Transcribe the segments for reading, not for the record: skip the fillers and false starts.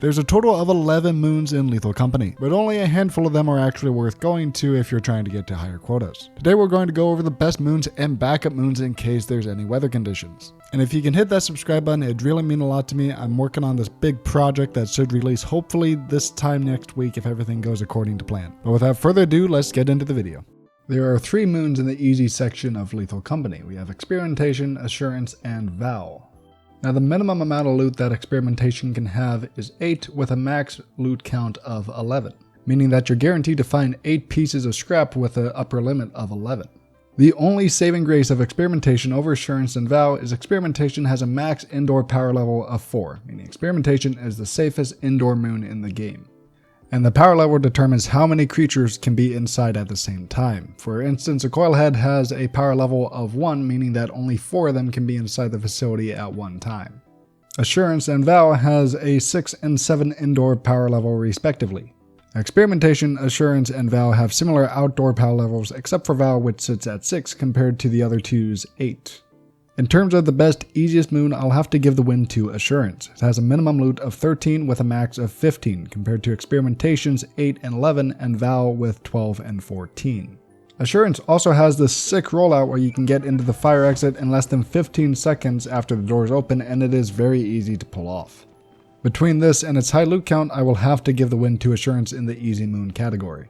There's a total of 11 moons in Lethal Company, but only a handful of them are actually worth going to if you're trying to get to higher quotas. Today we're going to go over the best moons and backup moons in case there's any weather conditions. And if you can hit that subscribe button, it'd really mean a lot to me. I'm working on this big project that should release hopefully this time next week if everything goes according to plan. But without further ado, let's get into the video. There are 3 moons in the easy section of Lethal Company. We have Experimentation, Assurance, and Vow. Now the minimum amount of loot that Experimentation can have is 8 with a max loot count of 11, meaning that you're guaranteed to find 8 pieces of scrap with an upper limit of 11. The only saving grace of Experimentation over Assurance and Vow is Experimentation has a max indoor power level of 4, meaning Experimentation is the safest indoor moon in the game. And the power level determines how many creatures can be inside at the same time. For instance, a Coilhead has a power level of 1, meaning that only 4 of them can be inside the facility at one time. Assurance and Vow has a 6 and 7 indoor power level respectively. Experimentation, Assurance, and Vow have similar outdoor power levels except for Vow, which sits at 6 compared to the other two's 8. In terms of the best, easiest moon, I'll have to give the win to Assurance. It has a minimum loot of 13 with a max of 15, compared to Experimentation's 8 and 11 and Vow with 12 and 14. Assurance also has the sick rollout where you can get into the fire exit in less than 15 seconds after the doors open, and it is very easy to pull off. Between this and its high loot count, I will have to give the win to Assurance in the easy moon category.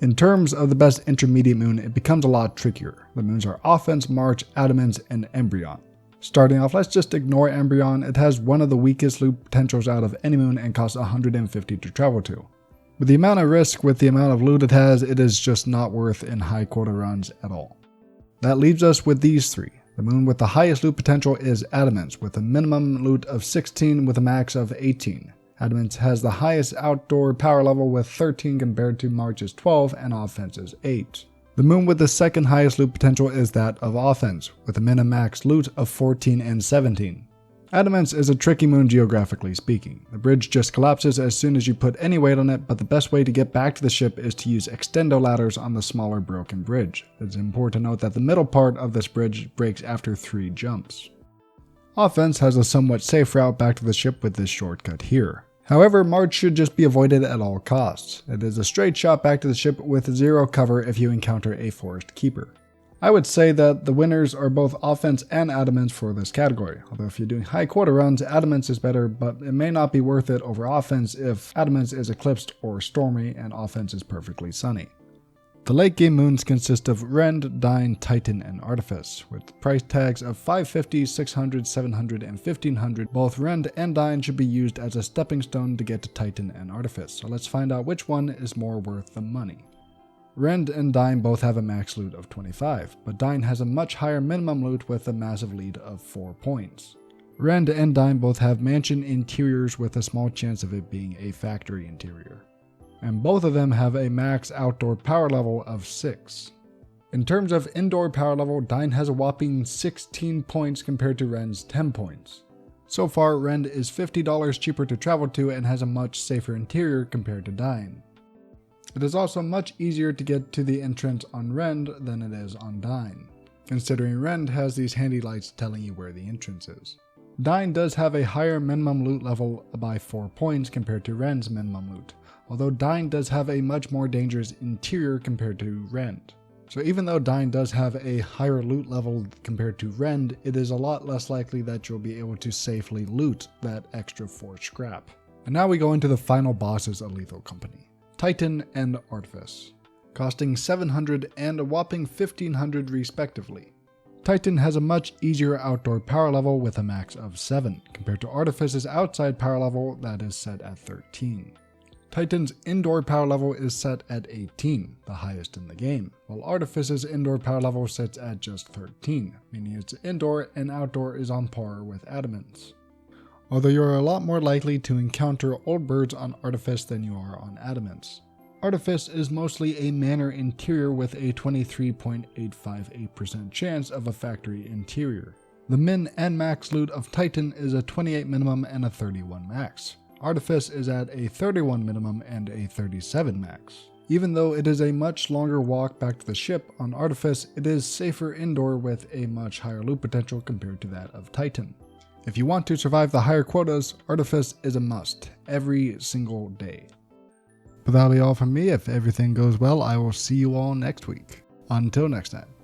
In terms of the best intermediate moon, it becomes a lot trickier. The moons are Offense, March, Adamance, and Embryon. Starting off, let's just ignore Embryon. It has one of the weakest loot potentials out of any moon and costs 150 to travel to. With the amount of risk with the amount of loot it has, it is just not worth in high quota runs at all. That leaves us with these 3. The moon with the highest loot potential is Adamance, with a minimum loot of 16 with a max of 18. Adamance has the highest outdoor power level with 13 compared to March's 12 and Offense's 8. The moon with the second highest loot potential is that of Offense, with a min-max loot of 14 and 17. Adamance is a tricky moon geographically speaking. The bridge just collapses as soon as you put any weight on it, but the best way to get back to the ship is to use extendo ladders on the smaller broken bridge. It's important to note that the middle part of this bridge breaks after 3 jumps. Offense has a somewhat safe route back to the ship with this shortcut here. However, March should just be avoided at all costs. It is a straight shot back to the ship with 0 cover if you encounter a Forest Keeper. I would say that the winners are both Offense and Adamance for this category, although if you're doing high quota runs, Adamance is better, but it may not be worth it over Offense if Adamance is eclipsed or stormy and Offense is perfectly sunny. The late game moons consist of Rend, Dine, Titan, and Artifice, with price tags of 550, 600, 700, and 1500. Both Rend and Dine should be used as a stepping stone to get to Titan and Artifice, so let's find out which one is more worth the money. Rend and Dine both have a max loot of 25, but Dine has a much higher minimum loot with a massive lead of 4 points. Rend and Dine both have mansion interiors with a small chance of it being a factory interior. And both of them have a max outdoor power level of 6. In terms of indoor power level, Dine has a whopping 16 points compared to Rend's 10 points. So far, Rend is $50 cheaper to travel to and has a much safer interior compared to Dine. It is also much easier to get to the entrance on Rend than it is on Dine, considering Rend has these handy lights telling you where the entrance is. Dine does have a higher minimum loot level by 4 points compared to Rend's minimum loot, although Dine does have a much more dangerous interior compared to Rend. So even though Dine does have a higher loot level compared to Rend, it is a lot less likely that you'll be able to safely loot that extra 4 scrap. And now we go into the final bosses of Lethal Company, Titan and Artifice, costing 700 and a whopping 1500 respectively. Titan has a much easier outdoor power level with a max of 7, compared to Artifice's outside power level that is set at 13. Titan's indoor power level is set at 18, the highest in the game, while Artifice's indoor power level sits at just 13, meaning its indoor and outdoor is on par with Adamance. Although you are a lot more likely to encounter old birds on Artifice than you are on Adamance. Artifice is mostly a manor interior with a 23.858% chance of a factory interior. The min and max loot of Titan is a 28 minimum and a 31 max. Artifice is at a 31 minimum and a 37 max. Even though it is a much longer walk back to the ship, on Artifice it is safer indoor with a much higher loot potential compared to that of Titan. If you want to survive the higher quotas, Artifice is a must every single day. But that'll be all from me. If everything goes well, I will see you all next week. Until next time.